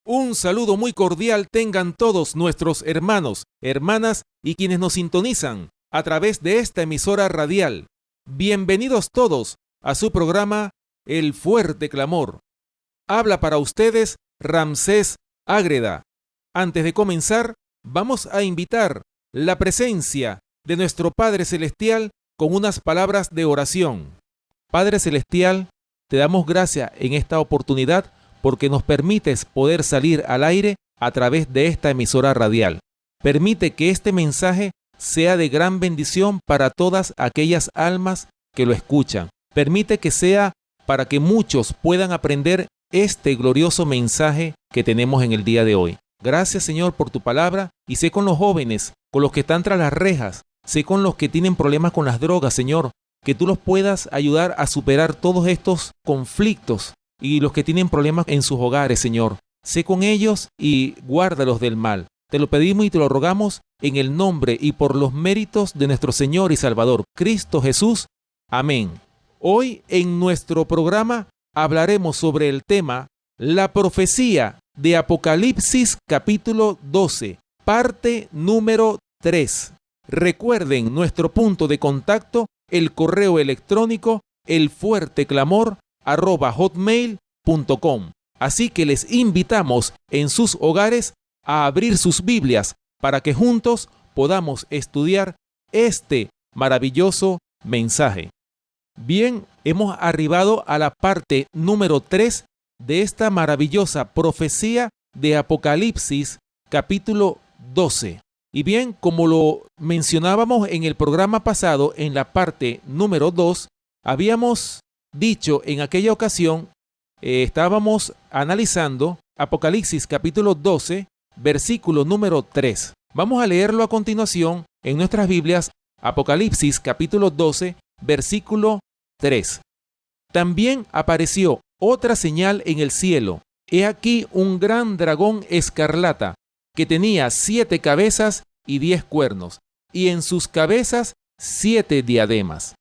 Un saludo muy cordial tengan todos nuestros hermanos, hermanas y quienes nos sintonizan a través de esta emisora radial. Bienvenidos todos a su programa El Fuerte Clamor. Habla para ustedes Ramsés Ágreda. Antes de comenzar, vamos a invitar la presencia de nuestro Padre Celestial con unas palabras de oración. Padre Celestial, te damos gracias en esta oportunidad porque nos permites poder salir al aire a través de esta emisora radial. Permite que este mensaje sea de gran bendición para todas aquellas almas que lo escuchan. Permite que sea para que muchos puedan aprender este glorioso mensaje que tenemos en el día de hoy. Gracias, Señor, por tu palabra, y sé con los jóvenes, con los que están tras las rejas, sé con los que tienen problemas con las drogas, Señor, que tú los puedas ayudar a superar todos estos conflictos y los que tienen problemas en sus hogares, Señor. Sé con ellos y guárdalos del mal. Te lo pedimos y te lo rogamos en el nombre y por los méritos de nuestro Señor y Salvador, Cristo Jesús. Amén. Hoy en nuestro programa hablaremos sobre el tema La profecía de Apocalipsis capítulo 12, parte número 3. Recuerden nuestro punto de contacto, el correo electrónico elfuerteclamor@hotmail.com. Así que les invitamos en sus hogares a abrir sus Biblias para que juntos podamos estudiar este maravilloso mensaje. Bien, hemos arribado a la parte número 3 de esta maravillosa profecía de Apocalipsis capítulo 12. Y bien, como lo mencionábamos en el programa pasado, en la parte número 2, habíamos dicho en aquella ocasión, estábamos analizando Apocalipsis capítulo 12, versículo número 3. Vamos a leerlo a continuación en nuestras Biblias, Apocalipsis capítulo 12, versículo 3. También apareció otra señal en el cielo. He aquí un gran dragón escarlata, que tenía 7 cabezas y 10 cuernos, y en sus cabezas 7 diademas.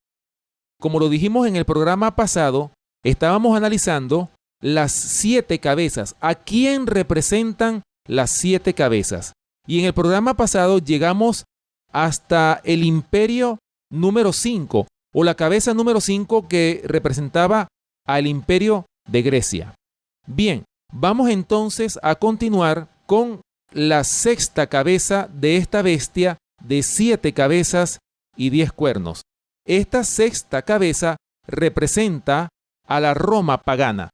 Como lo dijimos en el programa pasado, estábamos analizando las 7 cabezas, a quién representan las 7 cabezas. Y en el programa pasado llegamos hasta el imperio número 5, o la cabeza número 5 que representaba al imperio de Grecia. Bien, vamos entonces a continuar con la 6ª cabeza de esta bestia de 7 cabezas y 10 cuernos. Esta 6ª cabeza representa a la Roma pagana,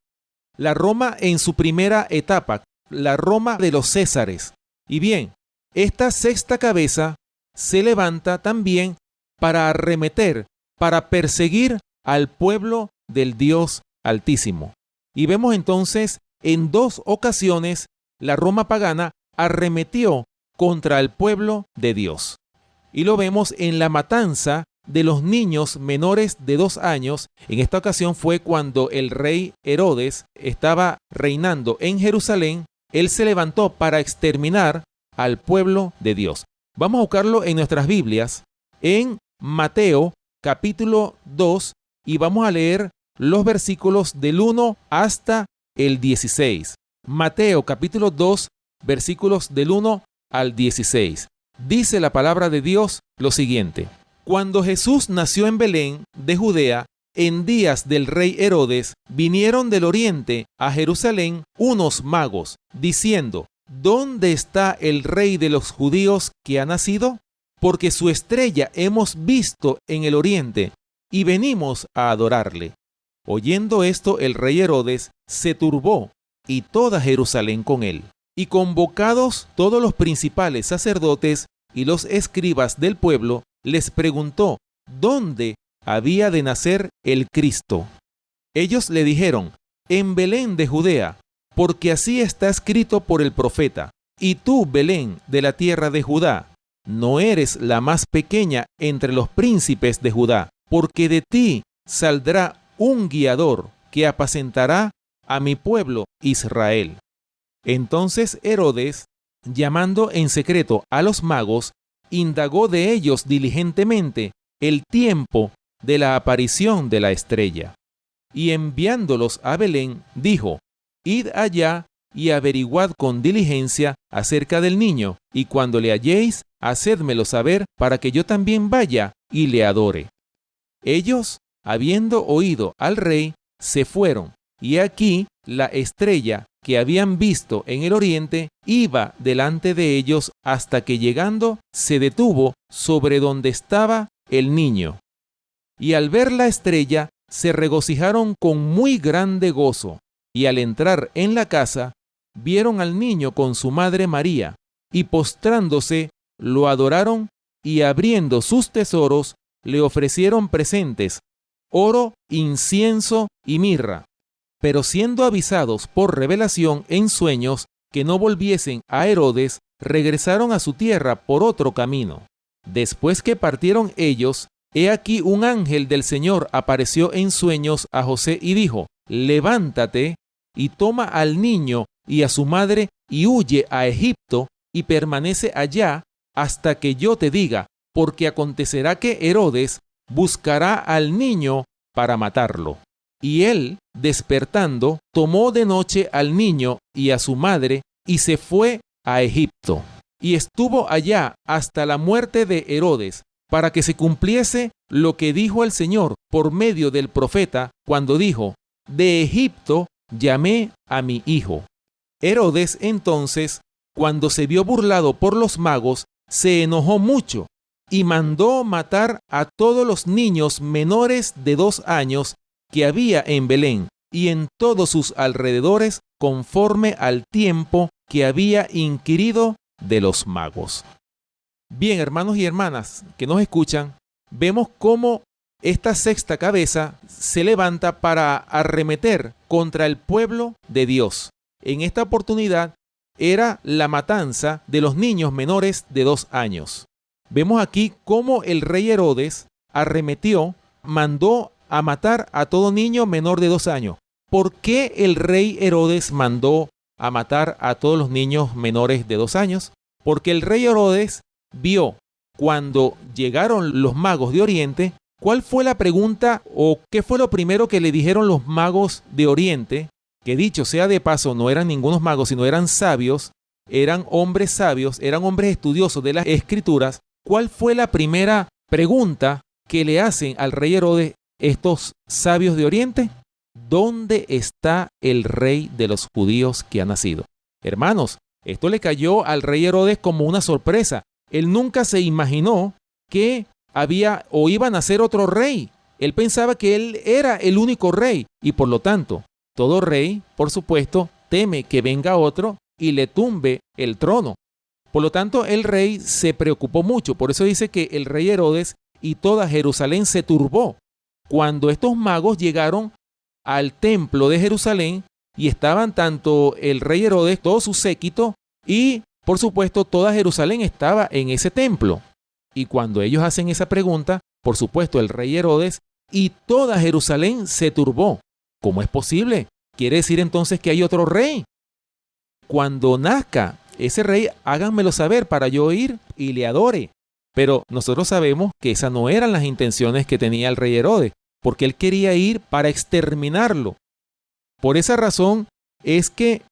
la Roma en su primera etapa, la Roma de los Césares. Y bien, esta 6ª cabeza se levanta también para arremeter, para perseguir al pueblo del Dios Altísimo. Y vemos entonces en 2 ocasiones la Roma pagana arremetió contra el pueblo de Dios. Y lo vemos en la matanza de los niños menores de 2 años. En esta ocasión fue cuando el rey Herodes estaba reinando en Jerusalén. Él se levantó para exterminar al pueblo de Dios. Vamos a buscarlo en nuestras Biblias, en Mateo capítulo 2, y vamos a leer los versículos del 1 hasta el 16. Mateo capítulo 2, versículos del 1 al 16. Dice la palabra de Dios lo siguiente: Cuando Jesús nació en Belén de Judea, en días del rey Herodes, vinieron del oriente a Jerusalén unos magos, diciendo: ¿Dónde está el rey de los judíos que ha nacido? Porque su estrella hemos visto en el oriente, y venimos a adorarle. Oyendo esto, el rey Herodes se turbó, y toda Jerusalén con él. Y convocados todos los principales sacerdotes y los escribas del pueblo, les preguntó dónde había de nacer el Cristo. Ellos le dijeron: en Belén de Judea, porque así está escrito por el profeta. Y tú, Belén, de la tierra de Judá, no eres la más pequeña entre los príncipes de Judá, porque de ti saldrá un guiador que apacentará a mi pueblo Israel. Entonces Herodes, llamando en secreto a los magos, indagó de ellos diligentemente el tiempo de la aparición de la estrella. Y enviándolos a Belén, dijo: Id allá y averiguad con diligencia acerca del niño, y cuando le halléis, hacédmelo saber para que yo también vaya y le adore. Ellos, habiendo oído al rey, se fueron, y aquí la estrella que habían visto en el oriente iba delante de ellos hasta que llegando se detuvo sobre donde estaba el niño. Y al ver la estrella se regocijaron con muy grande gozo, y al entrar en la casa vieron al niño con su madre María, y postrándose lo adoraron, y abriendo sus tesoros le ofrecieron presentes, oro, incienso y mirra. Pero siendo avisados por revelación en sueños que no volviesen a Herodes, regresaron a su tierra por otro camino. Después que partieron ellos, he aquí un ángel del Señor apareció en sueños a José y dijo: levántate y toma al niño y a su madre y huye a Egipto y permanece allá hasta que yo te diga, porque acontecerá que Herodes buscará al niño para matarlo. Y él, despertando, tomó de noche al niño y a su madre y se fue a Egipto. Y estuvo allá hasta la muerte de Herodes, para que se cumpliese lo que dijo el Señor por medio del profeta, cuando dijo: de Egipto llamé a mi hijo. Herodes entonces, cuando se vio burlado por los magos, se enojó mucho y mandó matar a todos los niños menores de 2 años que había en Belén y en todos sus alrededores, conforme al tiempo que había inquirido de los magos. Bien, hermanos y hermanas que nos escuchan, vemos cómo esta sexta cabeza se levanta para arremeter contra el pueblo de Dios. En esta oportunidad era la matanza de los niños menores de 2 años. Vemos aquí cómo el rey Herodes arremetió, mandó a matar a todo niño menor de 2 años. ¿Por qué el rey Herodes mandó a matar a todos los niños menores de 2 años? Porque el rey Herodes vio, cuando llegaron los magos de Oriente, ¿cuál fue la pregunta o qué fue lo primero que le dijeron los magos de Oriente? Que dicho sea de paso, no eran ningunos magos, sino eran sabios, eran hombres sabios, eran hombres estudiosos de las Escrituras. ¿Cuál fue la primera pregunta que le hacen al rey Herodes estos sabios de Oriente? ¿Dónde está el rey de los judíos que ha nacido? Hermanos, esto le cayó al rey Herodes como una sorpresa. Él nunca se imaginó que había o iba a nacer otro rey. Él pensaba que él era el único rey y por lo tanto, todo rey, por supuesto, teme que venga otro y le tumbe el trono. Por lo tanto, el rey se preocupó mucho. Por eso dice que el rey Herodes y toda Jerusalén se turbó cuando estos magos llegaron al templo de Jerusalén y estaban tanto el rey Herodes, todo su séquito y, por supuesto, toda Jerusalén estaba en ese templo. Y cuando ellos hacen esa pregunta, por supuesto, el rey Herodes y toda Jerusalén se turbó. ¿Cómo es posible? Quiere decir entonces que hay otro rey. Cuando nazca ese rey, háganmelo saber para yo ir y le adore. Pero nosotros sabemos que esas no eran las intenciones que tenía el rey Herodes, porque él quería ir para exterminarlo. Por esa razón es que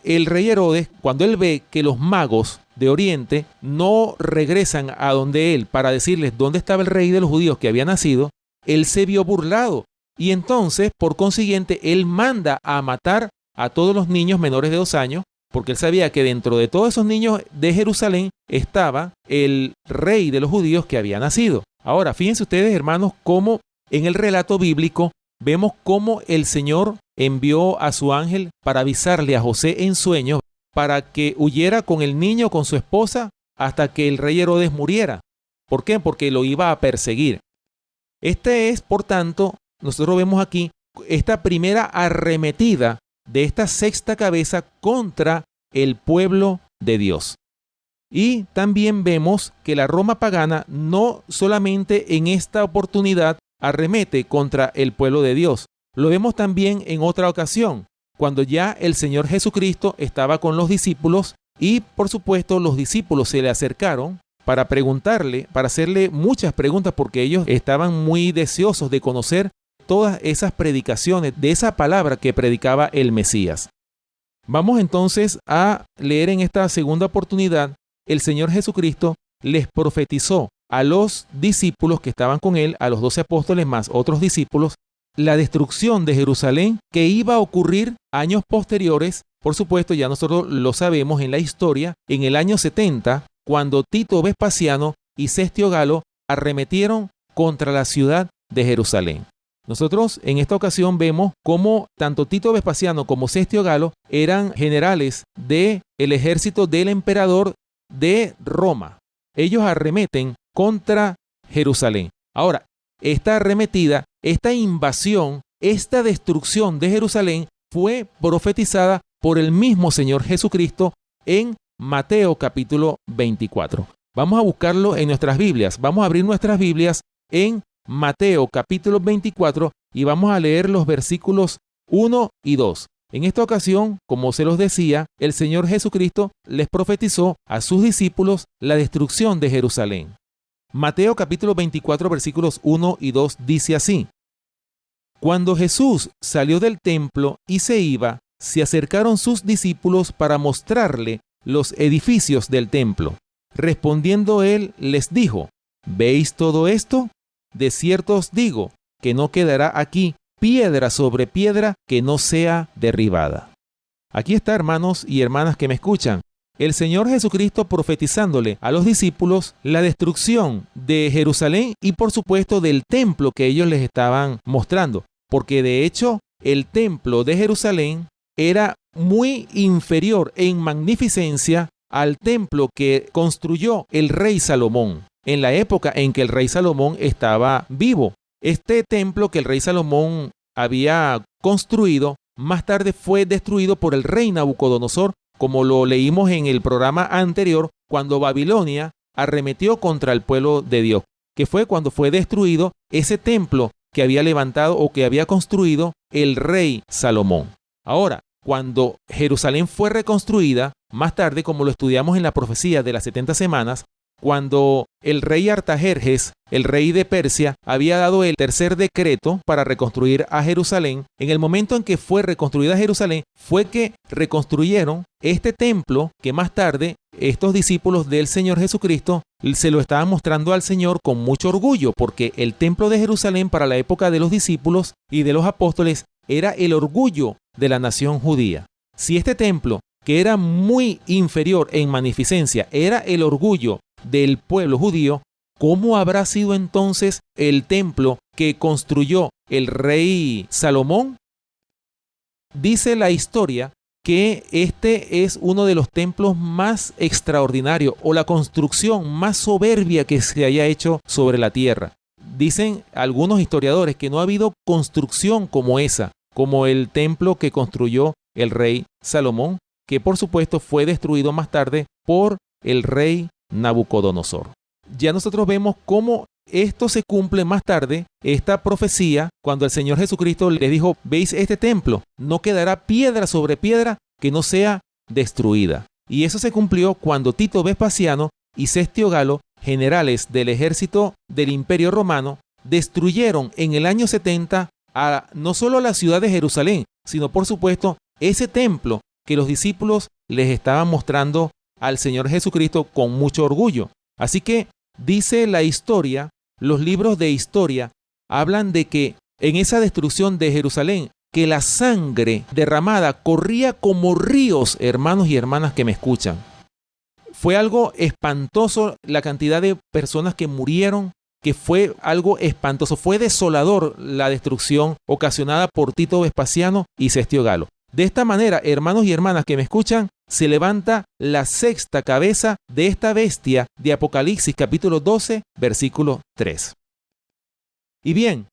el rey Herodes, cuando él ve que los magos de Oriente no regresan a donde él para decirles dónde estaba el rey de los judíos que había nacido, él se vio burlado. Y entonces, por consiguiente, él manda a matar a todos los niños menores de 2 años, porque él sabía que dentro de todos esos niños de Jerusalén estaba el rey de los judíos que había nacido. Ahora, fíjense ustedes, hermanos, cómo en el relato bíblico vemos cómo el Señor envió a su ángel para avisarle a José en sueños para que huyera con el niño, con su esposa, hasta que el rey Herodes muriera. ¿Por qué? Porque lo iba a perseguir. Este es, por tanto, nosotros vemos aquí esta primera arremetida de esta sexta cabeza contra el pueblo de Dios. Y también vemos que la Roma pagana no solamente en esta oportunidad arremete contra el pueblo de Dios. Lo vemos también en otra ocasión, cuando ya el Señor Jesucristo estaba con los discípulos y, por supuesto, los discípulos se le acercaron para preguntarle, para hacerle muchas preguntas, porque ellos estaban muy deseosos de conocer todas esas predicaciones de esa palabra que predicaba el Mesías. Vamos entonces a leer en esta segunda oportunidad. El Señor Jesucristo les profetizó a los discípulos que estaban con él, a los 12 apóstoles más otros discípulos, la destrucción de Jerusalén que iba a ocurrir años posteriores. Por supuesto, ya nosotros lo sabemos en la historia, en el año 70, cuando Tito Vespasiano y Cestio Galo arremetieron contra la ciudad de Jerusalén. Nosotros en esta ocasión vemos cómo tanto Tito Vespasiano como Cestio Galo eran generales del ejército del emperador de Roma. Ellos arremeten contra Jerusalén. Ahora, esta arremetida, esta invasión, esta destrucción de Jerusalén fue profetizada por el mismo Señor Jesucristo en Mateo capítulo 24. Vamos a buscarlo en nuestras Biblias. Vamos a abrir nuestras Biblias en Mateo capítulo 24 y vamos a leer los versículos 1 y 2. En esta ocasión, como se los decía, el Señor Jesucristo les profetizó a sus discípulos la destrucción de Jerusalén. Mateo capítulo 24 versículos 1 y 2 dice así: Cuando Jesús salió del templo y se iba, se acercaron sus discípulos para mostrarle los edificios del templo. Respondiendo él, les dijo: ¿Veis todo esto? De cierto os digo que no quedará aquí piedra sobre piedra que no sea derribada. Aquí está, hermanos y hermanas que me escuchan, el Señor Jesucristo profetizándole a los discípulos la destrucción de Jerusalén y por supuesto del templo que ellos les estaban mostrando, porque de hecho el templo de Jerusalén era muy inferior en magnificencia al templo que construyó el rey Salomón en la época en que el rey Salomón estaba vivo. Este templo que el rey Salomón había construido más tarde fue destruido por el rey Nabucodonosor, como lo leímos en el programa anterior, cuando Babilonia arremetió contra el pueblo de Dios, que fue cuando fue destruido ese templo que había levantado o que había construido el rey Salomón. Ahora, cuando Jerusalén fue reconstruida, más tarde, como lo estudiamos en la profecía de las 70 semanas, cuando el rey Artajerjes, el rey de Persia, había dado el tercer decreto para reconstruir a Jerusalén, en el momento en que fue reconstruida Jerusalén, fue que reconstruyeron este templo que más tarde estos discípulos del Señor Jesucristo se lo estaban mostrando al Señor con mucho orgullo, porque el templo de Jerusalén para la época de los discípulos y de los apóstoles era el orgullo de la nación judía. Si este templo, que era muy inferior en magnificencia, era el orgullo del pueblo judío, ¿cómo habrá sido entonces el templo que construyó el rey Salomón? Dice la historia que este es uno de los templos más extraordinarios o la construcción más soberbia que se haya hecho sobre la tierra. Dicen algunos historiadores que no ha habido construcción como esa, como el templo que construyó el rey Salomón, que por supuesto fue destruido más tarde por el rey Nabucodonosor. Ya nosotros vemos cómo esto se cumple más tarde, esta profecía, cuando el Señor Jesucristo les dijo: ¿veis este templo? No quedará piedra sobre piedra que no sea destruida. Y eso se cumplió cuando Tito Vespasiano y Cestio Galo, generales del ejército del Imperio Romano, destruyeron en el año 70 no solo la ciudad de Jerusalén, sino por supuesto ese templo que los discípulos les estaban mostrando al Señor Jesucristo con mucho orgullo. Así que dice la historia, los libros de historia hablan de que en esa destrucción de Jerusalén, que la sangre derramada corría como ríos, hermanos y hermanas que me escuchan. Fue algo espantoso la cantidad de personas que murieron, que fue algo espantoso. Fue desolador la destrucción ocasionada por Tito Vespasiano y Cestio Galo. De esta manera, hermanos y hermanas que me escuchan, se levanta la sexta cabeza de esta bestia de Apocalipsis capítulo 12, versículo 3. Y bien,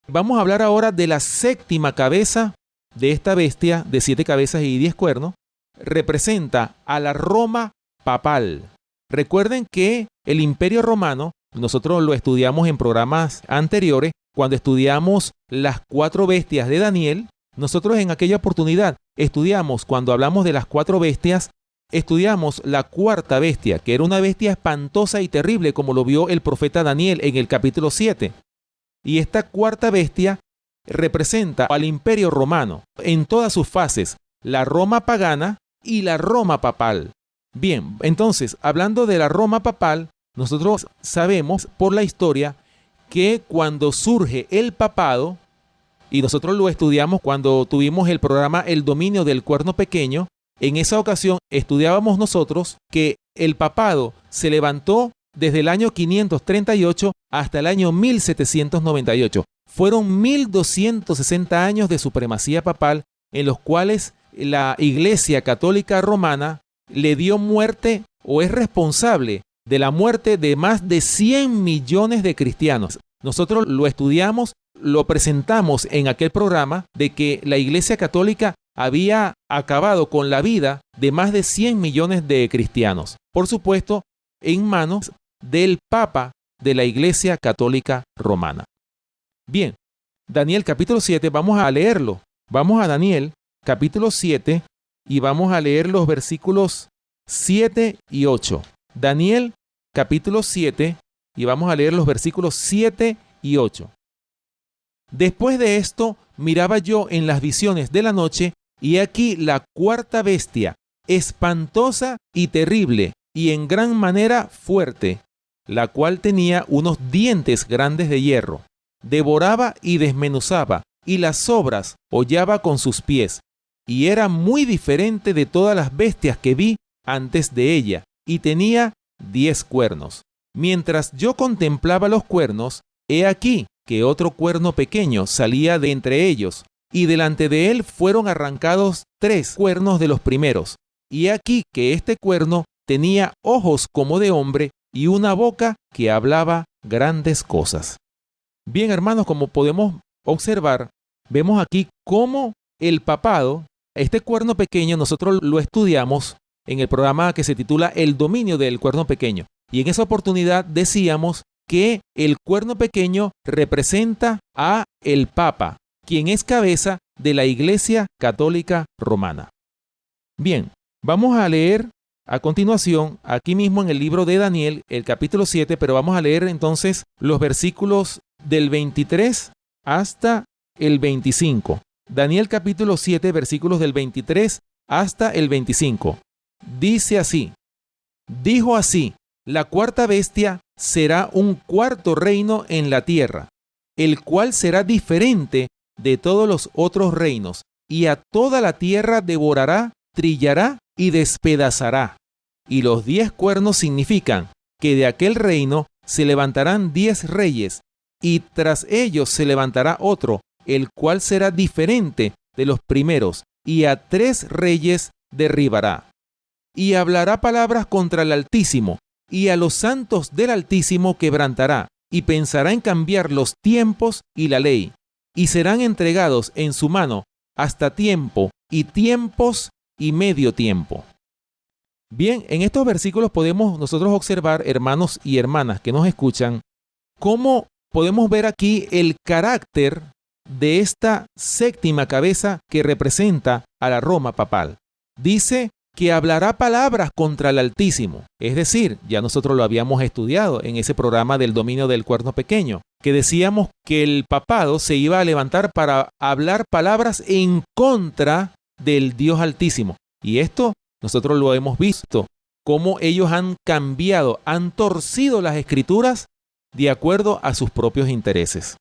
vamos a hablar ahora de la séptima cabeza de esta bestia de 7 cabezas y 10 cuernos. Representa a la Roma papal. Recuerden que el Imperio Romano, nosotros lo estudiamos en programas anteriores, cuando estudiamos las 4 bestias de Daniel. Nosotros en aquella oportunidad estudiamos, cuando hablamos de las 4 bestias, estudiamos la cuarta bestia, que era una bestia espantosa y terrible, como lo vio el profeta Daniel en el capítulo 7. Y esta cuarta bestia representa al Imperio Romano en todas sus fases, la Roma pagana y la Roma papal. Bien, entonces, hablando de la Roma papal, nosotros sabemos por la historia que cuando surge el papado, y nosotros lo estudiamos cuando tuvimos el programa El dominio del cuerno pequeño, en esa ocasión estudiábamos nosotros que el papado se levantó desde el año 538 hasta el año 1798. Fueron 1260 años de supremacía papal en los cuales la Iglesia Católica Romana le dio muerte o es responsable de la muerte de más de 100 millones de cristianos. Nosotros lo estudiamos, lo presentamos en aquel programa de que la Iglesia Católica había acabado con la vida de más de 100 millones de cristianos. Por supuesto, en manos del Papa de la Iglesia Católica Romana. Bien, Daniel capítulo 7, vamos a leerlo. Vamos a Daniel capítulo 7 y vamos a leer los versículos 7 y 8. Daniel capítulo 7 y vamos a leer los versículos 7 y 8. Después de esto, miraba yo en las visiones de la noche, y aquí la cuarta bestia, espantosa y terrible, y en gran manera fuerte, la cual tenía unos dientes grandes de hierro. Devoraba y desmenuzaba, y las sobras hollaba con sus pies, y era muy diferente de todas las bestias que vi antes de ella, y tenía 10 cuernos. Mientras yo contemplaba los cuernos, he aquí que otro cuerno pequeño salía de entre ellos, y delante de él fueron arrancados 3 cuernos de los primeros. Y he aquí que este cuerno tenía ojos como de hombre y una boca que hablaba grandes cosas. Bien, hermanos, como podemos observar, vemos aquí cómo el papado, este cuerno pequeño, nosotros lo estudiamos en el programa que se titula El dominio del cuerno pequeño. Y en esa oportunidad decíamos que el cuerno pequeño representa a el Papa, quien es cabeza de la Iglesia Católica Romana. Bien, vamos a leer a continuación, aquí mismo en el libro de Daniel, el capítulo 7, pero vamos a leer entonces los versículos del 23 hasta el 25. Daniel capítulo 7, versículos del 23 hasta el 25. Dice así: dijo así, la cuarta bestia será un cuarto reino en la tierra, el cual será diferente de todos los otros reinos, y a toda la tierra devorará, trillará y despedazará. Y los 10 cuernos significan que de aquel reino se levantarán 10 reyes, y tras ellos se levantará otro, el cual será diferente de los primeros, y a 3 reyes derribará. Y hablará palabras contra el Altísimo, y a los santos del Altísimo quebrantará, y pensará en cambiar los tiempos y la ley, y serán entregados en su mano hasta tiempo y tiempos y medio tiempo. Bien, en estos versículos podemos nosotros observar, hermanos y hermanas que nos escuchan, cómo podemos ver aquí el carácter de esta séptima cabeza que representa a la Roma papal. Dice que hablará palabras contra el Altísimo. Es decir, ya nosotros lo habíamos estudiado en ese programa del dominio del cuerno pequeño, que decíamos que el papado se iba a levantar para hablar palabras en contra del Dios Altísimo. Y esto nosotros lo hemos visto, cómo ellos han cambiado, han torcido las Escrituras de acuerdo a sus propios intereses.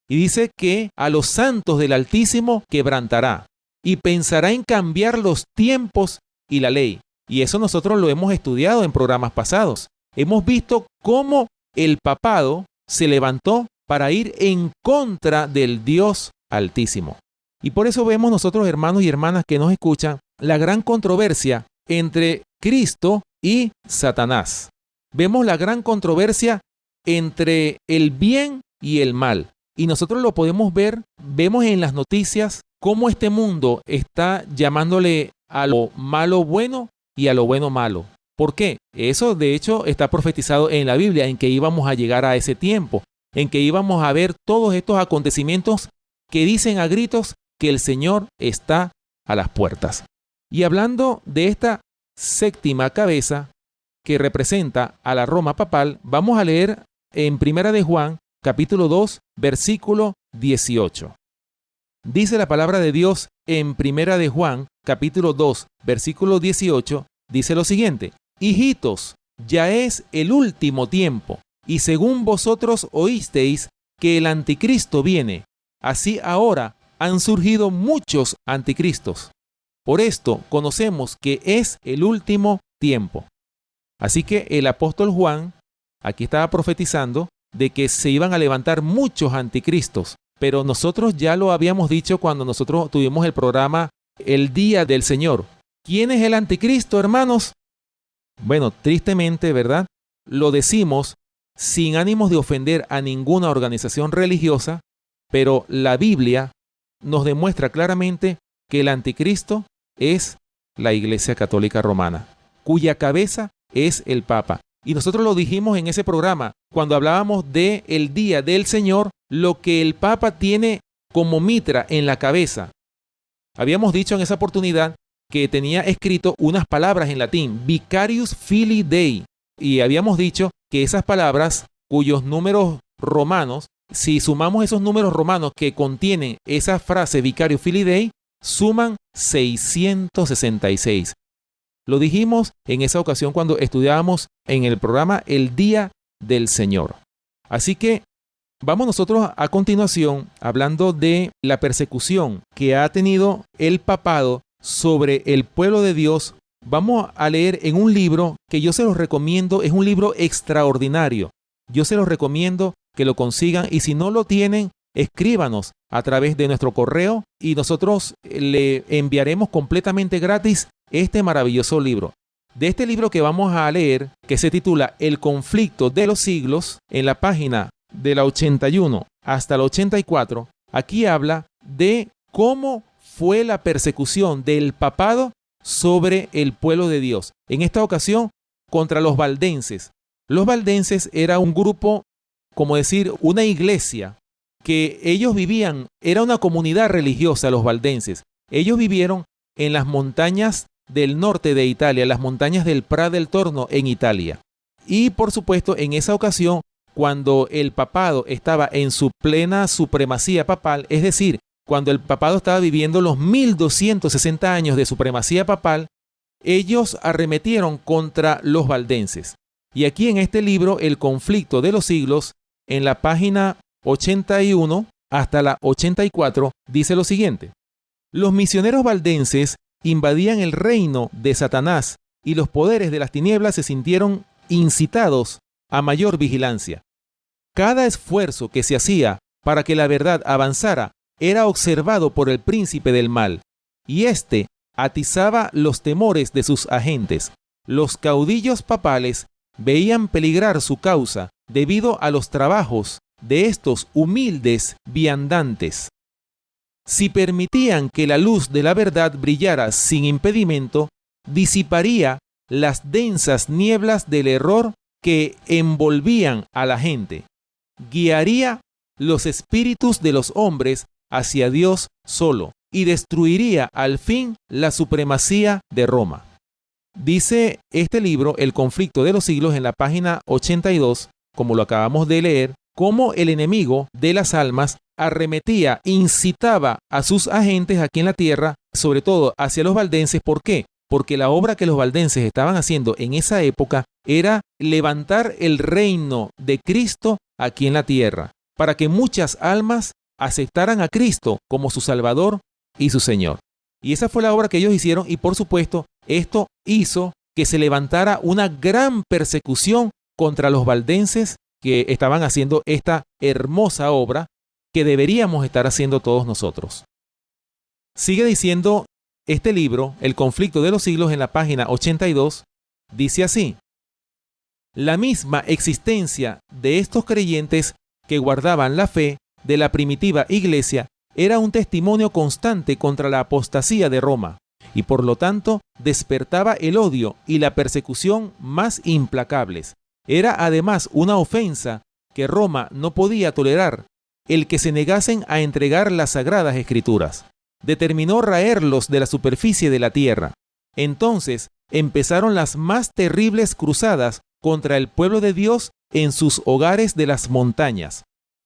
Y dice que a los santos del Altísimo quebrantará y pensará en cambiar los tiempos y la ley. Y eso nosotros lo hemos estudiado en programas pasados. Hemos visto cómo el papado se levantó para ir en contra del Dios Altísimo. Y por eso vemos nosotros, hermanos y hermanas que nos escuchan, la gran controversia entre Cristo y Satanás. Vemos la gran controversia entre el bien y el mal. Y nosotros lo podemos ver, vemos en las noticias cómo este mundo está llamándole a lo malo bueno y a lo bueno malo. ¿Por qué? Eso de hecho está profetizado en la Biblia, en que íbamos a llegar a ese tiempo, en que íbamos a ver todos estos acontecimientos que dicen a gritos que el Señor está a las puertas. Y hablando de esta séptima cabeza que representa a la Roma papal, vamos a leer en Primera de Juan, capítulo 2, versículo 18. Dice la palabra de Dios en Primera de Juan, capítulo 2, versículo 18, dice lo siguiente: Hijitos, ya es el último tiempo, y según vosotros oísteis que el anticristo viene, así ahora han surgido muchos anticristos. Por esto conocemos que es el último tiempo. Así que el apóstol Juan aquí estaba profetizando de que se iban a levantar muchos anticristos, pero nosotros ya lo habíamos dicho cuando nosotros tuvimos el programa El Día del Señor. ¿Quién es el anticristo, hermanos? Bueno, tristemente, ¿verdad? Lo decimos sin ánimos de ofender a ninguna organización religiosa, pero la Biblia nos demuestra claramente que el anticristo es la Iglesia Católica Romana, cuya cabeza es el Papa. Y nosotros lo dijimos en ese programa, cuando hablábamos de el Día del Señor, lo que el Papa tiene como mitra en la cabeza. Habíamos dicho en esa oportunidad que tenía escrito unas palabras en latín, Vicarius Filii Dei, y habíamos dicho que esas palabras, cuyos números romanos, si sumamos esos números romanos que contienen esa frase Vicarius Filii Dei, suman 666. Lo dijimos en esa ocasión cuando estudiábamos en el programa El Día del Señor. Así que vamos nosotros a continuación hablando de la persecución que ha tenido el papado sobre el pueblo de Dios. Vamos a leer en un libro que yo se los recomiendo, es un libro extraordinario. Yo se los recomiendo que lo consigan, y si no lo tienen, escríbanos a través de nuestro correo y nosotros le enviaremos completamente gratis este maravilloso libro. De este libro que vamos a leer, que se titula El conflicto de los siglos, en la página de la 81 hasta la 84, aquí habla de cómo fue la persecución del papado sobre el pueblo de Dios. En esta ocasión, contra los valdenses. Los valdenses era un grupo, como decir, una iglesia, que ellos vivían, era una comunidad religiosa, los valdenses. Ellos vivieron en las montañas del norte de Italia, las montañas del Pra del Torno en Italia. Y por supuesto, en esa ocasión, cuando el papado estaba en su plena supremacía papal, es decir, cuando el papado estaba viviendo los 1260 años de supremacía papal, ellos arremetieron contra los valdenses. Y aquí en este libro, El conflicto de los siglos, en la página 81 hasta la 84, dice lo siguiente: Los misioneros valdenses invadían el reino de Satanás y los poderes de las tinieblas se sintieron incitados a mayor vigilancia. Cada esfuerzo que se hacía para que la verdad avanzara era observado por el príncipe del mal, y éste atizaba los temores de sus agentes. Los caudillos papales veían peligrar su causa debido a los trabajos de estos humildes viandantes. Si permitían que la luz de la verdad brillara sin impedimento, disiparía las densas nieblas del error que envolvían a la gente. Guiaría los espíritus de los hombres hacia Dios solo y destruiría al fin la supremacía de Roma. Dice este libro, El conflicto de los siglos, en la página 82, como lo acabamos de leer, cómo el enemigo de las almas arremetía, incitaba a sus agentes aquí en la tierra, sobre todo hacia los valdenses. ¿Por qué? Porque la obra que los valdenses estaban haciendo en esa época era levantar el reino de Cristo aquí en la tierra, para que muchas almas aceptaran a Cristo como su Salvador y su Señor. Y esa fue la obra que ellos hicieron, y por supuesto, esto hizo que se levantara una gran persecución contra los valdenses que estaban haciendo esta hermosa obra que deberíamos estar haciendo todos nosotros. Sigue diciendo este libro, El conflicto de los siglos, en la página 82, dice así: La misma existencia de estos creyentes que guardaban la fe de la primitiva iglesia era un testimonio constante contra la apostasía de Roma, y por lo tanto despertaba el odio y la persecución más implacables. Era además una ofensa que Roma no podía tolerar el que se negasen a entregar las sagradas escrituras. Determinó raerlos de la superficie de la tierra. Entonces empezaron las más terribles cruzadas contra el pueblo de Dios en sus hogares de las montañas.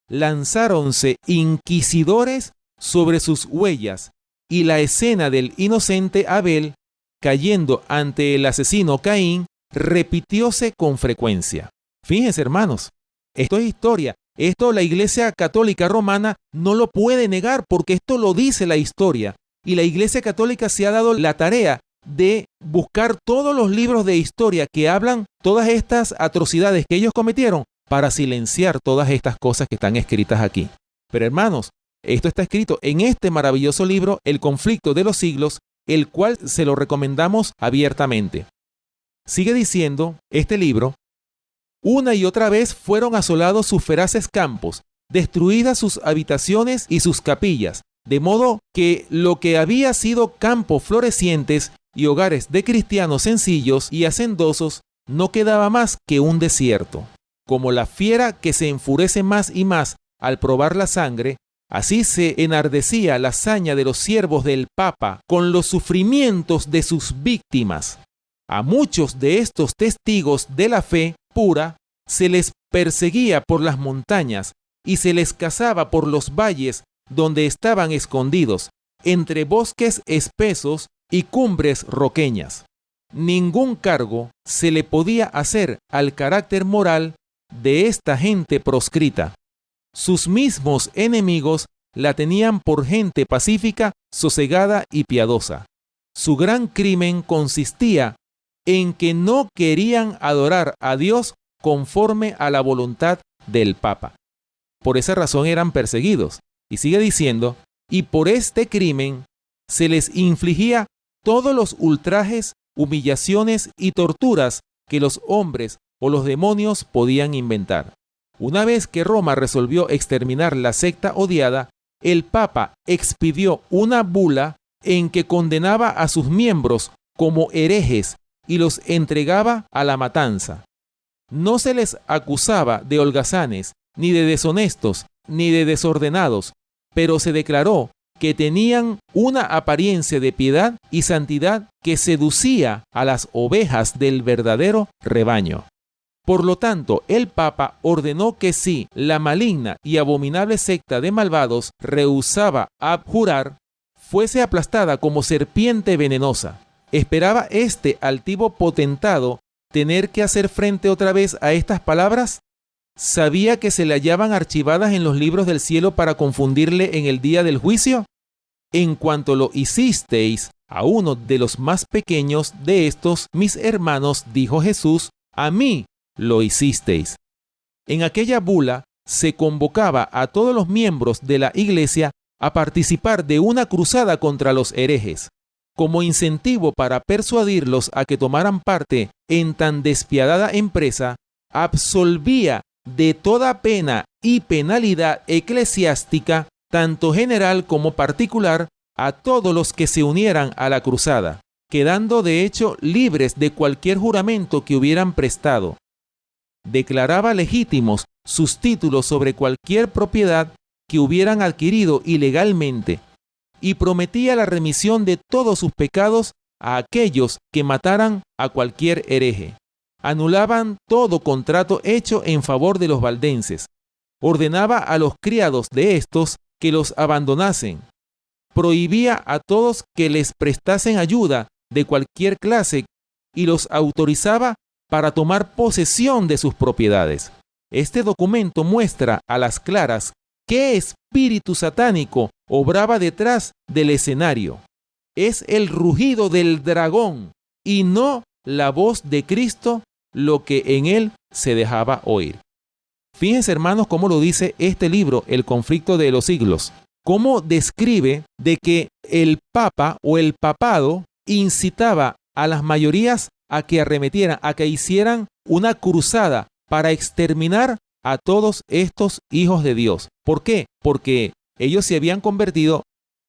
Lanzáronse inquisidores sobre sus huellas, y la escena del inocente Abel cayendo ante el asesino Caín repitióse con frecuencia. Fíjense, hermanos, esto es historia. Esto la Iglesia Católica Romana no lo puede negar porque esto lo dice la historia. Y la Iglesia Católica se ha dado la tarea de buscar todos los libros de historia que hablan todas estas atrocidades que ellos cometieron para silenciar todas estas cosas que están escritas aquí. Pero hermanos, esto está escrito en este maravilloso libro, El conflicto de los siglos, el cual se lo recomendamos abiertamente. Sigue diciendo este libro: una y otra vez fueron asolados sus feraces campos, destruidas sus habitaciones y sus capillas, de modo que lo que había sido campos florecientes y hogares de cristianos sencillos y hacendosos no quedaba más que un desierto. Como la fiera que se enfurece más y más al probar la sangre, así se enardecía la saña de los siervos del Papa con los sufrimientos de sus víctimas. A muchos de estos testigos de la fe pura se les perseguía por las montañas y se les cazaba por los valles donde estaban escondidos, entre bosques espesos y cumbres roqueñas. Ningún cargo se le podía hacer al carácter moral de esta gente proscrita. Sus mismos enemigos la tenían por gente pacífica, sosegada y piadosa. Su gran crimen consistía en que no querían adorar a Dios conforme a la voluntad del Papa. Por esa razón eran perseguidos. Y sigue diciendo, y por este crimen se les infligía todos los ultrajes, humillaciones y torturas que los hombres o los demonios podían inventar. Una vez que Roma resolvió exterminar la secta odiada, el Papa expidió una bula en que condenaba a sus miembros como herejes y los entregaba a la matanza. No se les acusaba de holgazanes, ni de deshonestos, ni de desordenados, pero se declaró que tenían una apariencia de piedad y santidad que seducía a las ovejas del verdadero rebaño. Por lo tanto, el Papa ordenó que si la maligna y abominable secta de malvados rehusaba abjurar, fuese aplastada como serpiente venenosa. ¿Esperaba este altivo potentado tener que hacer frente otra vez a estas palabras? ¿Sabía que se le hallaban archivadas en los libros del cielo para confundirle en el día del juicio? En cuanto lo hicisteis a uno de los más pequeños de estos, mis hermanos, dijo Jesús, a mí lo hicisteis. En aquella bula se convocaba a todos los miembros de la Iglesia a participar de una cruzada contra los herejes. Como incentivo para persuadirlos a que tomaran parte en tan despiadada empresa, absolvía de toda pena y penalidad eclesiástica, tanto general como particular, a todos los que se unieran a la cruzada, quedando de hecho libres de cualquier juramento que hubieran prestado. Declaraba legítimos sus títulos sobre cualquier propiedad que hubieran adquirido ilegalmente y prometía la remisión de todos sus pecados a aquellos que mataran a cualquier hereje. Anulaban todo contrato hecho en favor de los valdenses. Ordenaba a los criados de estos que los abandonasen. Prohibía a todos que les prestasen ayuda de cualquier clase y los autorizaba para tomar posesión de sus propiedades. Este documento muestra a las claras qué espíritu satánico obraba detrás del escenario. Es el rugido del dragón y no la voz de Cristo lo que en él se dejaba oír. Fíjense, hermanos, cómo lo dice este libro, El conflicto de los siglos. Cómo describe de que el Papa o el papado incitaba a las mayorías a que arremetieran, a que hicieran una cruzada para exterminar a todos estos hijos de Dios. ¿Por qué? Porque ellos se habían convertido,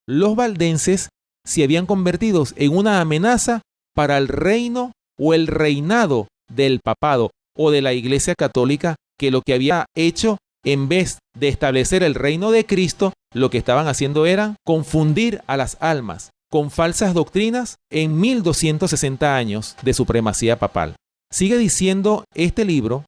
los valdenses se habían convertido en una amenaza para el reino o el reinado del papado o de la Iglesia Católica, que lo que había hecho, en vez de establecer el reino de Cristo, lo que estaban haciendo era confundir a las almas con falsas doctrinas en 1260 años de supremacía papal. Sigue diciendo este libro,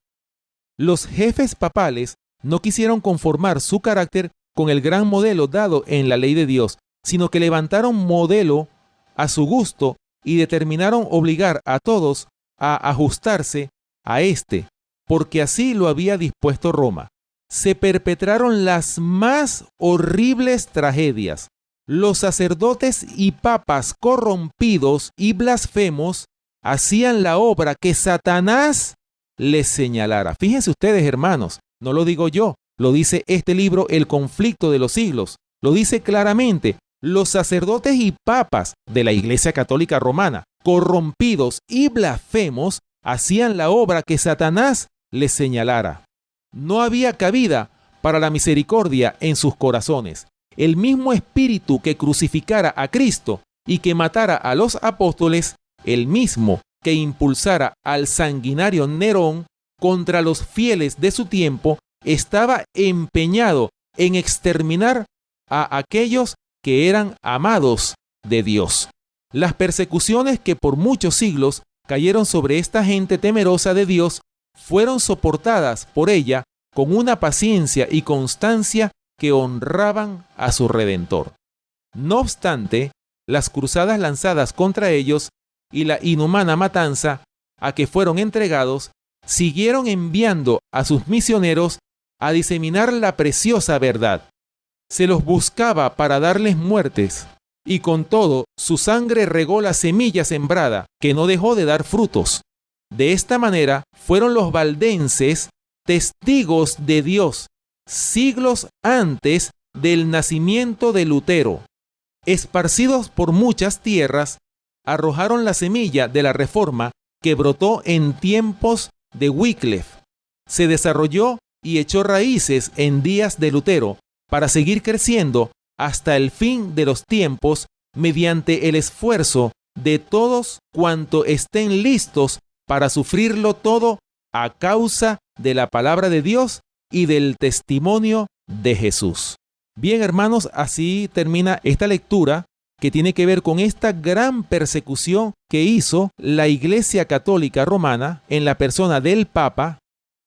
los jefes papales no quisieron conformar su carácter con el gran modelo dado en la ley de Dios, sino que levantaron modelo a su gusto y determinaron obligar a todos a ajustarse a éste, porque así lo había dispuesto Roma. Se perpetraron las más horribles tragedias. Los sacerdotes y papas corrompidos y blasfemos hacían la obra que Satanás les señalara. Fíjense ustedes, hermanos, no lo digo yo, lo dice este libro, El conflicto de los siglos. Lo dice claramente. Los sacerdotes y papas de la Iglesia Católica Romana, corrompidos y blasfemos, hacían la obra que Satanás les señalara. No había cabida para la misericordia en sus corazones. El mismo espíritu que crucificara a Cristo y que matara a los apóstoles, el mismo que impulsara al sanguinario Nerón contra los fieles de su tiempo, estaba empeñado en exterminar a aquellos que eran amados de Dios. Las persecuciones que por muchos siglos cayeron sobre esta gente temerosa de Dios fueron soportadas por ella con una paciencia y constancia que honraban a su Redentor. No obstante, las cruzadas lanzadas contra ellos y la inhumana matanza a que fueron entregados siguieron enviando a sus misioneros a diseminar la preciosa verdad. Se los buscaba para darles muertes, y con todo su sangre regó la semilla sembrada, que no dejó de dar frutos. De esta manera fueron los valdenses testigos de Dios siglos antes del nacimiento de Lutero. Esparcidos por muchas tierras, arrojaron la semilla de la Reforma que brotó en tiempos de Wycliffe. Se desarrolló y echó raíces en días de Lutero, para seguir creciendo hasta el fin de los tiempos mediante el esfuerzo de todos cuanto estén listos para sufrirlo todo a causa de la palabra de Dios y del testimonio de Jesús. Bien, hermanos, así termina esta lectura que tiene que ver con esta gran persecución que hizo la Iglesia Católica Romana en la persona del Papa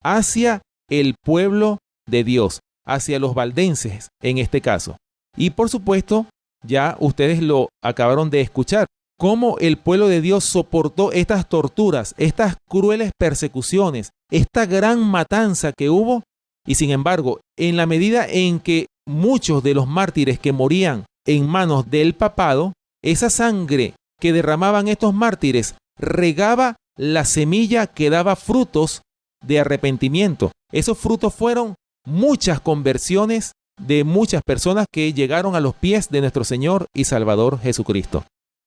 hacia el pueblo de Dios, hacia los valdenses en este caso. Y por supuesto, ya ustedes lo acabaron de escuchar, cómo el pueblo de Dios soportó estas torturas, estas crueles persecuciones, esta gran matanza que hubo, y sin embargo, en la medida en que muchos de los mártires que morían en manos del papado, esa sangre que derramaban estos mártires regaba la semilla que daba frutos de arrepentimiento. Esos frutos fueron muchas conversiones de muchas personas que llegaron a los pies de nuestro Señor y Salvador Jesucristo.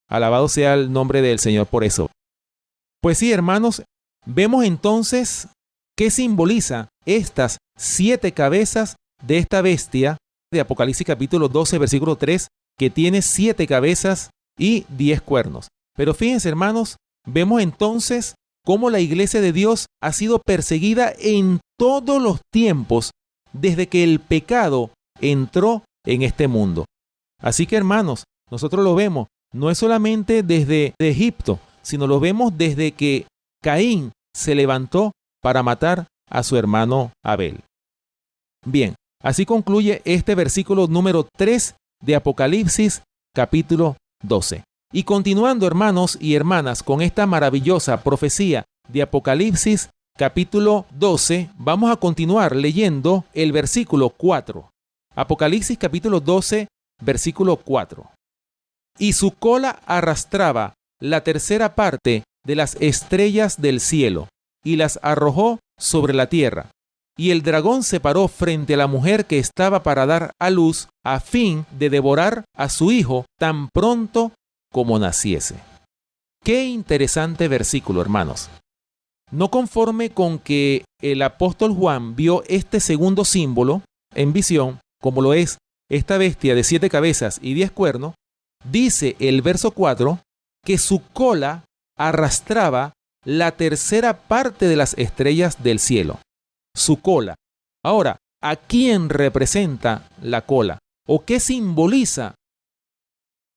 Alabado sea el nombre del Señor por eso. Pues sí, hermanos, vemos entonces qué simboliza estas 7 cabezas de esta bestia de Apocalipsis capítulo 12, versículo 3, que tiene 7 cabezas y 10 cuernos. Pero fíjense, hermanos, vemos entonces cómo la iglesia de Dios ha sido perseguida en todos los tiempos desde que el pecado entró en este mundo. Así que, hermanos, nosotros lo vemos, no es solamente desde Egipto, sino lo vemos desde que Caín se levantó para matar a su hermano Abel. Bien, así concluye este versículo número 3 de Apocalipsis capítulo 12. Y continuando, hermanos y hermanas, con esta maravillosa profecía de Apocalipsis capítulo 12, vamos a continuar leyendo el versículo 4. Apocalipsis capítulo 12, versículo 4. Y su cola arrastraba la tercera parte de las estrellas del cielo, y las arrojó sobre la tierra. Y el dragón se paró frente a la mujer que estaba para dar a luz, a fin de devorar a su hijo tan pronto como naciese. Qué interesante versículo, hermanos. No conforme con que el apóstol Juan vio este segundo símbolo en visión, como lo es esta bestia de 7 cabezas y 10 cuernos, dice el verso 4 que su cola arrastraba la tercera parte de las estrellas del cielo. Su cola. Ahora, ¿a quién representa la cola? ¿O qué simboliza?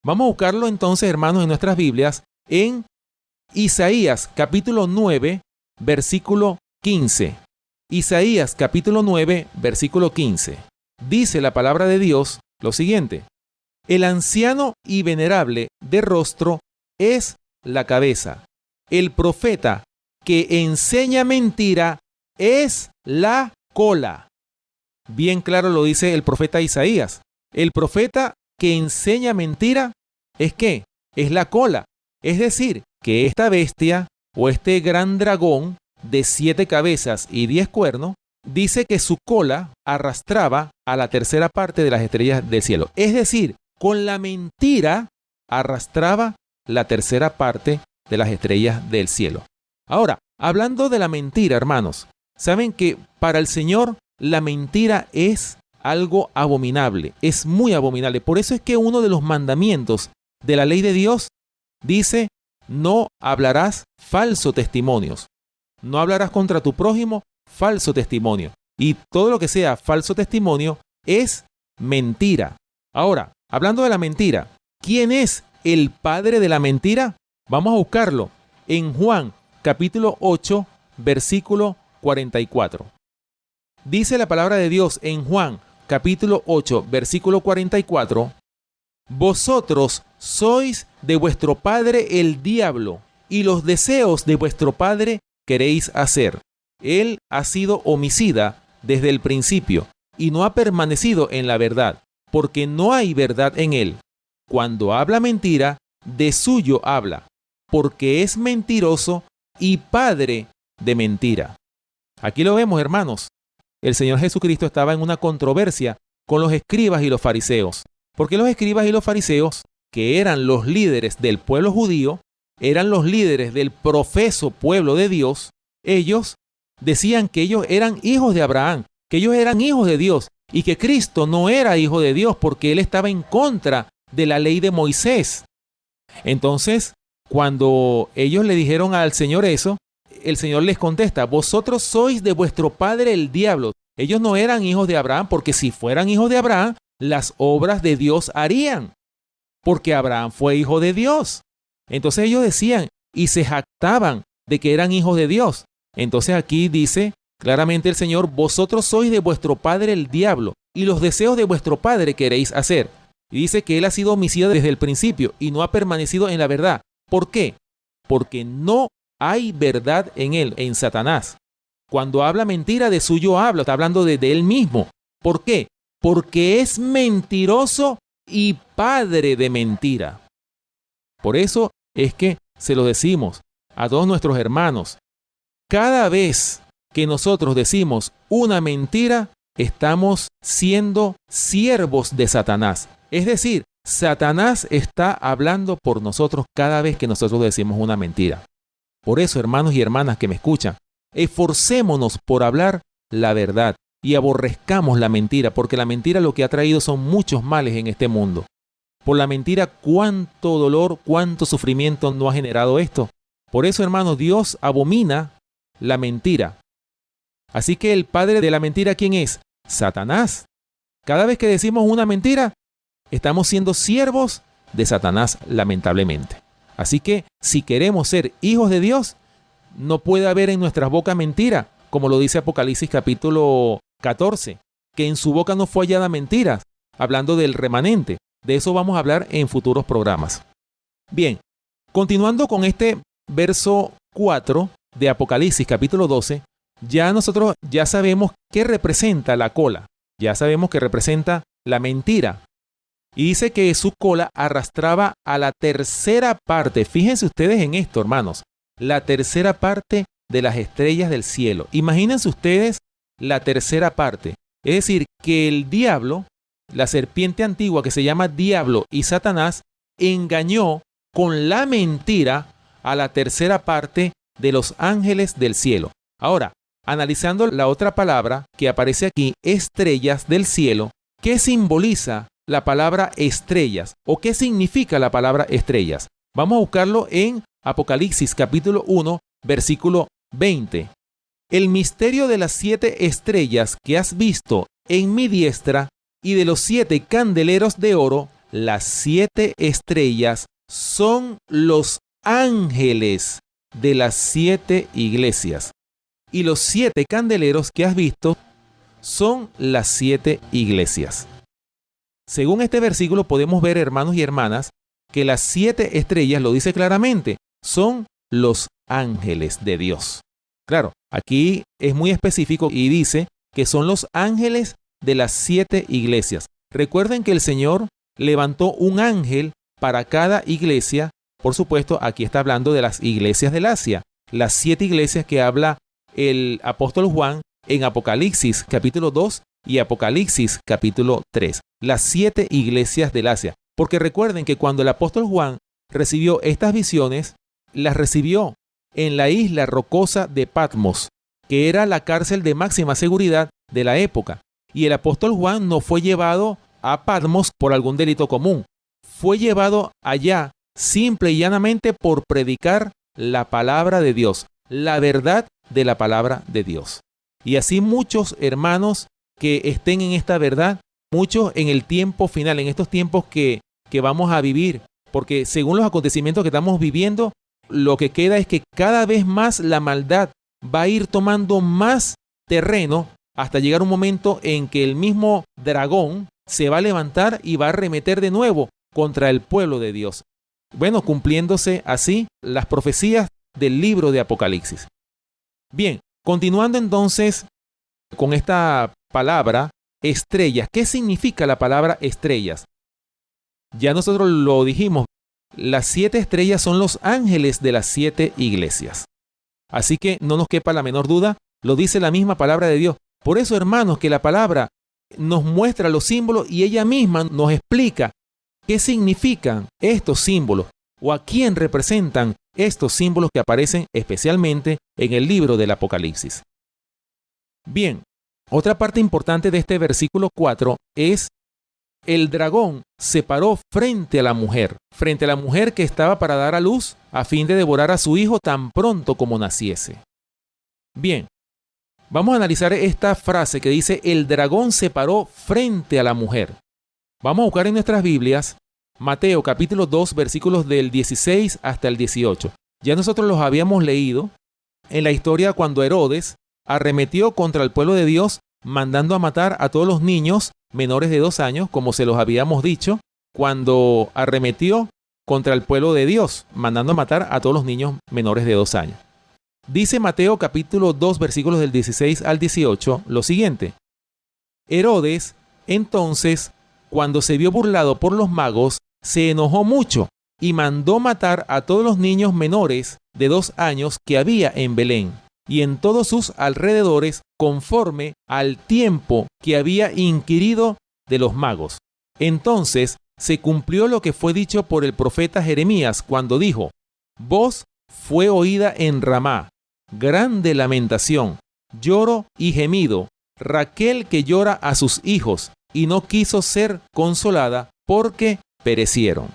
Vamos a buscarlo entonces, hermanos, en nuestras Biblias, en Isaías capítulo 9, versículo 15. Isaías capítulo 9, versículo 15. dice la palabra de Dios lo siguiente: el anciano y venerable de rostro es la cabeza. El profeta que enseña mentira es la cola. Bien claro lo dice el profeta Isaías. El profeta que enseña mentira ¿es qué? Es la cola. Es decir, que esta bestia o este gran dragón de 7 cabezas y 10 cuernos dice que su cola arrastraba a la tercera parte de las estrellas del cielo. Es decir, con la mentira arrastraba la tercera parte de las estrellas del cielo. Ahora, hablando de la mentira, hermanos, saben que para el Señor la mentira es algo abominable, es muy abominable. Por eso es que uno de los mandamientos de la ley de Dios dice: no hablarás falso testimonios. No hablarás contra tu prójimo falso testimonio. Y todo lo que sea falso testimonio es mentira. Ahora, hablando de la mentira, ¿quién es el padre de la mentira? Vamos a buscarlo en Juan capítulo 8, versículo 44. Dice la palabra de Dios en Juan capítulo 8, versículo 44: vosotros sois de vuestro padre el diablo, y los deseos de vuestro padre queréis hacer. Él ha sido homicida desde el principio, y no ha permanecido en la verdad, porque no hay verdad en él. Cuando habla mentira, de suyo habla, porque es mentiroso y padre de mentira. Aquí lo vemos, hermanos. El Señor Jesucristo estaba en una controversia con los escribas y los fariseos, porque los escribas y los fariseos, que eran los líderes del pueblo judío, eran los líderes del profeso pueblo de Dios, ellos decían que ellos eran hijos de Abraham, que ellos eran hijos de Dios, y que Cristo no era hijo de Dios porque él estaba en contra de la ley de Moisés. Entonces, cuando ellos le dijeron al Señor eso, el Señor les contesta: vosotros sois de vuestro padre el diablo. Ellos no eran hijos de Abraham, porque si fueran hijos de Abraham, las obras de Dios harían, porque Abraham fue hijo de Dios. Entonces ellos decían y se jactaban de que eran hijos de Dios. Entonces aquí dice claramente el Señor: vosotros sois de vuestro padre el diablo, y los deseos de vuestro padre queréis hacer. Y dice que él ha sido homicida desde el principio y no ha permanecido en la verdad. ¿Por qué? Porque no hay verdad en él, en Satanás. Cuando habla mentira, de suyo habla, está hablando de él mismo. ¿Por qué? Porque es mentiroso y padre de mentira. Por eso es que se lo decimos a todos nuestros hermanos. Cada vez que nosotros decimos una mentira, estamos siendo siervos de Satanás. Es decir, Satanás está hablando por nosotros cada vez que nosotros decimos una mentira. Por eso, hermanos y hermanas que me escuchan, esforcémonos por hablar la verdad y aborrezcamos la mentira, porque la mentira lo que ha traído son muchos males en este mundo. Por la mentira, cuánto dolor, cuánto sufrimiento no ha generado esto. Por eso, hermanos, Dios abomina la mentira. Así que el padre de la mentira, ¿quién es? Satanás. Cada vez que decimos una mentira, estamos siendo siervos de Satanás, lamentablemente. Así que si queremos ser hijos de Dios, no puede haber en nuestras bocas mentira, como lo dice Apocalipsis capítulo 14, que en su boca no fue hallada mentira, hablando del remanente. De eso vamos a hablar en futuros programas. Bien, continuando con este verso 4 de Apocalipsis capítulo 12, nosotros ya sabemos qué representa la cola, ya sabemos que representa la mentira. Y dice que su cola arrastraba a la tercera parte. Fíjense ustedes en esto, hermanos. La tercera parte de las estrellas del cielo. Imagínense ustedes la tercera parte. Es decir, que el diablo, la serpiente antigua que se llama Diablo y Satanás, engañó con la mentira a la tercera parte de los ángeles del cielo. Ahora, analizando la otra palabra que aparece aquí, estrellas del cielo, ¿qué simboliza la palabra estrellas? ¿O qué significa la palabra estrellas? Vamos a buscarlo en Apocalipsis capítulo 1, versículo 20. El misterio de las 7 estrellas que has visto en mi diestra y de los 7 candeleros de oro, las 7 estrellas son los ángeles de las 7 iglesias. Y los 7 candeleros que has visto son las 7 iglesias. Según este versículo podemos ver, hermanos y hermanas, que las 7 estrellas, lo dice claramente, son los ángeles de Dios. Claro, aquí es muy específico y dice que son los ángeles de las 7 iglesias. Recuerden que el Señor levantó un ángel para cada iglesia. Por supuesto, aquí está hablando de las iglesias del Asia, las 7 iglesias que habla el apóstol Juan en Apocalipsis capítulo 2 y Apocalipsis capítulo 3. Las 7 iglesias del Asia. Porque recuerden que cuando el apóstol Juan recibió estas visiones, las recibió en la isla rocosa de Patmos, que era la cárcel de máxima seguridad de la época. Y el apóstol Juan no fue llevado a Patmos por algún delito común. Fue llevado allá simple y llanamente por predicar la palabra de Dios, la verdad de la palabra de Dios. Y así muchos hermanos que estén en esta verdad, muchos en el tiempo final, en estos tiempos que vamos a vivir, porque según los acontecimientos que estamos viviendo, lo que queda es que cada vez más la maldad va a ir tomando más terreno hasta llegar un momento en que el mismo dragón se va a levantar y va a arremeter de nuevo contra el pueblo de Dios. Bueno, cumpliéndose así las profecías del libro de Apocalipsis. Bien, continuando entonces con esta palabra estrellas. ¿Qué significa la palabra estrellas? Ya nosotros lo dijimos, las 7 estrellas son los ángeles de las 7 iglesias. Así que no nos quepa la menor duda, lo dice la misma palabra de Dios. Por eso, hermanos, que la palabra nos muestra los símbolos y ella misma nos explica qué significan estos símbolos o a quién representan estos símbolos que aparecen especialmente en el libro del Apocalipsis. Bien, otra parte importante de este versículo 4 es el dragón se paró frente a la mujer que estaba para dar a luz a fin de devorar a su hijo tan pronto como naciese. Bien, vamos a analizar esta frase que dice el dragón se paró frente a la mujer. Vamos a buscar en nuestras Biblias Mateo capítulo 2 versículos del 16 hasta el 18. Ya nosotros los habíamos leído en la historia cuando Herodes arremetió contra el pueblo de Dios mandando a matar a todos los niños menores de 2 años, como se los habíamos dicho, cuando arremetió contra el pueblo de Dios, mandando a matar a todos los niños menores de 2 años. Dice Mateo capítulo 2 versículos del 16 al 18 lo siguiente. Herodes, entonces, cuando se vio burlado por los magos, se enojó mucho y mandó matar a todos los niños menores de 2 años que había en Belén y en todos sus alrededores, conforme al tiempo que había inquirido de los magos. Entonces se cumplió lo que fue dicho por el profeta Jeremías cuando dijo: voz fue oída en Ramá, grande lamentación, lloro y gemido, Raquel que llora a sus hijos y no quiso ser consolada porque perecieron.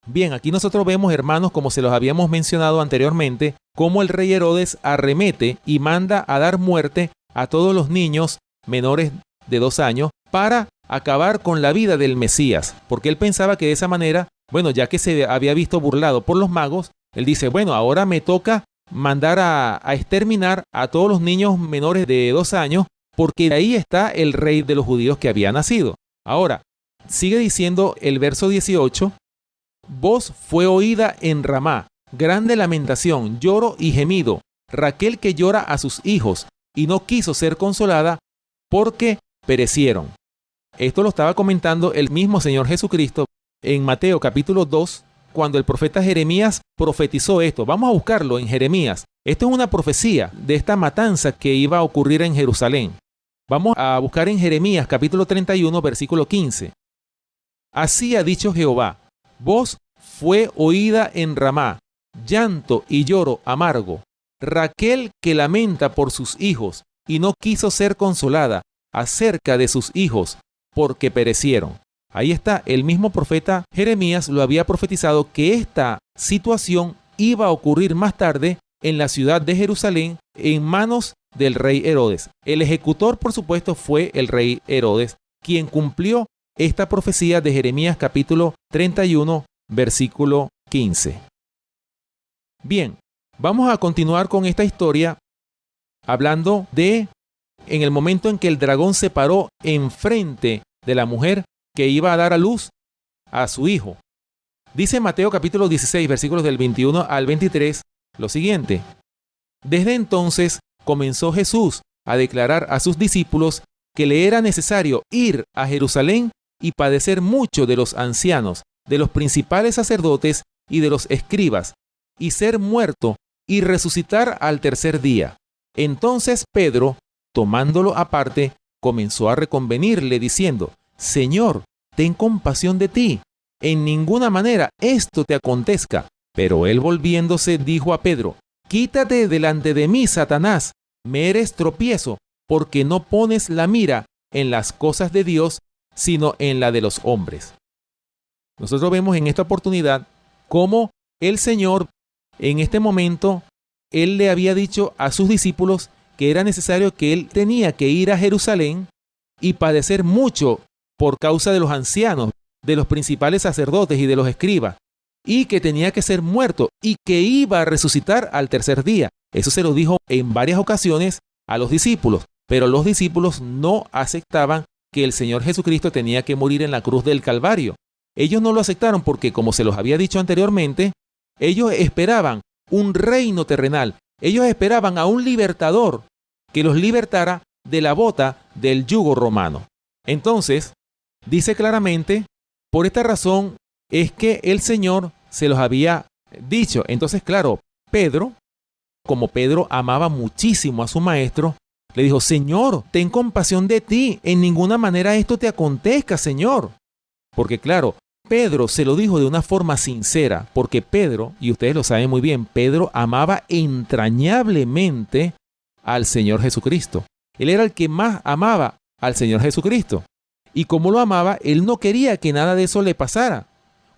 Bien, aquí nosotros vemos, hermanos, como se los habíamos mencionado anteriormente, cómo el rey Herodes arremete y manda a dar muerte a todos los niños menores de 2 años para acabar con la vida del Mesías, porque él pensaba que de esa manera, bueno, ya que se había visto burlado por los magos, él dice, bueno, ahora me toca mandar a exterminar a todos los niños menores de 2 años, porque de ahí está el rey de los judíos que había nacido. Ahora, sigue diciendo el verso 18, voz fue oída en Ramá, grande lamentación, lloro y gemido, Raquel que llora a sus hijos y no quiso ser consolada porque perecieron. Esto lo estaba comentando el mismo Señor Jesucristo en Mateo capítulo 2, cuando el profeta Jeremías profetizó esto. Vamos a buscarlo en Jeremías. Esto es una profecía de esta matanza que iba a ocurrir en Jerusalén. Vamos a buscar en Jeremías capítulo 31, versículo 15. Así ha dicho Jehová, voz fue oída en Ramá, llanto y lloro amargo, Raquel que lamenta por sus hijos y no quiso ser consolada acerca de sus hijos, porque perecieron. Ahí está, el mismo profeta Jeremías lo había profetizado que esta situación iba a ocurrir más tarde en la ciudad de Jerusalén en manos del rey Herodes. El ejecutor, por supuesto, fue el rey Herodes, quien cumplió esta profecía de Jeremías capítulo 31, versículo 15. Bien, vamos a continuar con esta historia hablando de en el momento en que el dragón se paró enfrente de la mujer que iba a dar a luz a su hijo. Dice Mateo capítulo 16, versículos del 21 al 23, lo siguiente. Desde entonces comenzó Jesús a declarar a sus discípulos que le era necesario ir a Jerusalén y padecer mucho de los ancianos, de los principales sacerdotes y de los escribas, y ser muerto y resucitar al tercer día. Entonces Pedro, tomándolo aparte, comenzó a reconvenirle diciendo: Señor, ten compasión de ti. En ninguna manera esto te acontezca. Pero él volviéndose dijo a Pedro: Quítate delante de mí, Satanás, me eres tropiezo, porque no pones la mira en las cosas de Dios, sino en la de los hombres. Nosotros vemos en esta oportunidad cómo el Señor, en este momento, Él le había dicho a sus discípulos que era necesario que Él tenía que ir a Jerusalén y padecer mucho por causa de los ancianos, de los principales sacerdotes y de los escribas, y que tenía que ser muerto y que iba a resucitar al tercer día. Eso se lo dijo en varias ocasiones a los discípulos, pero los discípulos no aceptaban que el Señor Jesucristo tenía que morir en la cruz del Calvario. Ellos no lo aceptaron porque, como se los había dicho anteriormente, ellos esperaban un reino terrenal. Ellos esperaban a un libertador que los libertara de la bota del yugo romano. Entonces, dice claramente, por esta razón es que el Señor se los había dicho. Entonces, claro, Pedro, como Pedro amaba muchísimo a su maestro, le dijo: Señor, ten compasión de ti, en ninguna manera esto te acontezca, Señor. Porque claro, Pedro se lo dijo de una forma sincera, porque Pedro, y ustedes lo saben muy bien, Pedro amaba entrañablemente al Señor Jesucristo. Él era el que más amaba al Señor Jesucristo. Y como lo amaba, él no quería que nada de eso le pasara.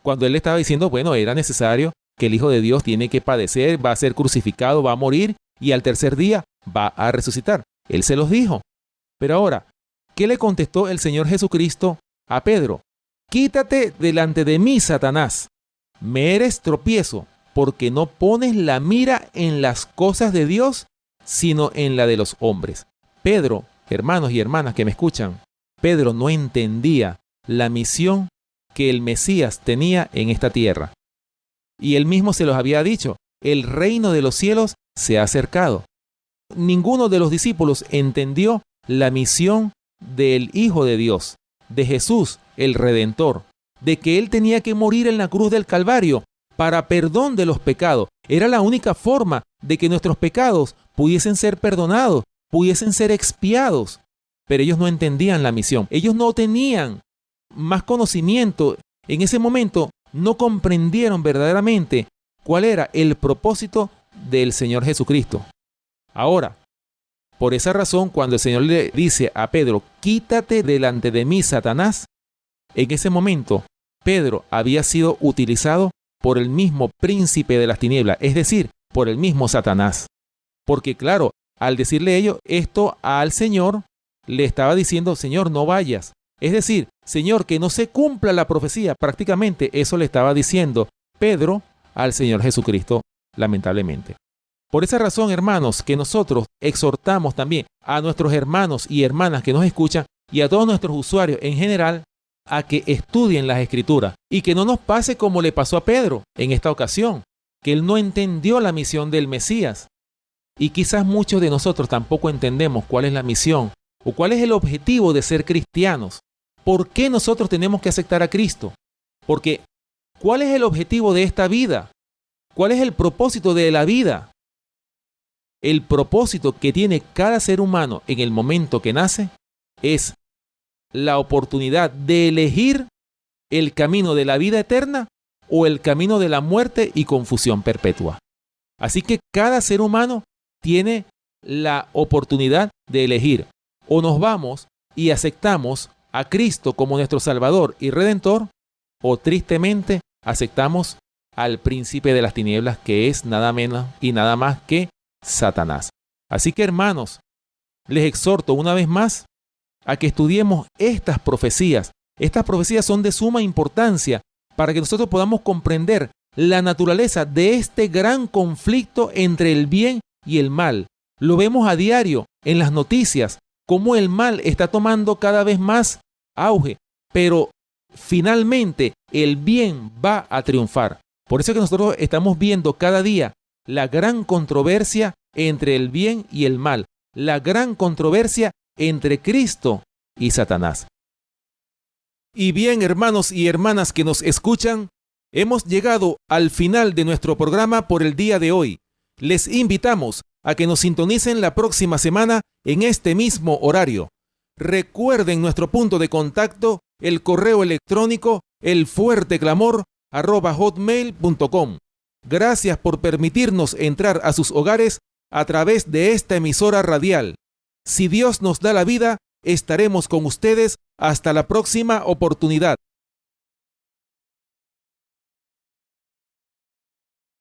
Cuando él le estaba diciendo, bueno, era necesario que el Hijo de Dios tiene que padecer, va a ser crucificado, va a morir y al tercer día va a resucitar. Él se los dijo. Pero ahora, ¿qué le contestó el Señor Jesucristo a Pedro? Quítate delante de mí, Satanás. Me eres tropiezo, porque no pones la mira en las cosas de Dios, sino en la de los hombres. Pedro, hermanos y hermanas que me escuchan, Pedro no entendía la misión que el Mesías tenía en esta tierra. Y él mismo se los había dicho: el reino de los cielos se ha acercado. Ninguno de los discípulos entendió la misión del Hijo de Dios, de Jesús, el Redentor, de que Él tenía que morir en la cruz del Calvario para perdón de los pecados. Era la única forma de que nuestros pecados pudiesen ser perdonados, pudiesen ser expiados. Pero ellos no entendían la misión. Ellos no tenían más conocimiento. En ese momento no comprendieron verdaderamente cuál era el propósito del Señor Jesucristo. Ahora, por esa razón, cuando el Señor le dice a Pedro: quítate delante de mí, Satanás, en ese momento Pedro había sido utilizado por el mismo príncipe de las tinieblas, es decir, por el mismo Satanás. Porque claro, al decirle ello esto al Señor, le estaba diciendo: Señor, no vayas. Es decir, Señor, que no se cumpla la profecía. Prácticamente eso le estaba diciendo Pedro al Señor Jesucristo, lamentablemente. Por esa razón, hermanos, que nosotros exhortamos también a nuestros hermanos y hermanas que nos escuchan y a todos nuestros usuarios en general a que estudien las Escrituras y que no nos pase como le pasó a Pedro en esta ocasión, que él no entendió la misión del Mesías. Y quizás muchos de nosotros tampoco entendemos cuál es la misión o cuál es el objetivo de ser cristianos. ¿Por qué nosotros tenemos que aceptar a Cristo? Porque ¿cuál es el objetivo de esta vida? ¿Cuál es el propósito de la vida? El propósito que tiene cada ser humano en el momento que nace es la oportunidad de elegir el camino de la vida eterna o el camino de la muerte y confusión perpetua. Así que cada ser humano tiene la oportunidad de elegir: o nos vamos y aceptamos a Cristo como nuestro Salvador y Redentor, o tristemente aceptamos al príncipe de las tinieblas, que es nada menos y nada más que Satanás. Así que, hermanos, les exhorto una vez más a que estudiemos estas profecías. Estas profecías son de suma importancia para que nosotros podamos comprender la naturaleza de este gran conflicto entre el bien y el mal. Lo vemos a diario en las noticias, cómo el mal está tomando cada vez más auge, pero finalmente el bien va a triunfar. Por eso es que nosotros estamos viendo cada día la gran controversia entre el bien y el mal, la gran controversia entre Cristo y Satanás. Y bien, hermanos y hermanas que nos escuchan, hemos llegado al final de nuestro programa por el día de hoy. Les invitamos a que nos sintonicen la próxima semana en este mismo horario. Recuerden nuestro punto de contacto, el correo electrónico elfuerteclamor@hotmail.com. Gracias por permitirnos entrar a sus hogares a través de esta emisora radial. Si Dios nos da la vida, estaremos con ustedes hasta la próxima oportunidad.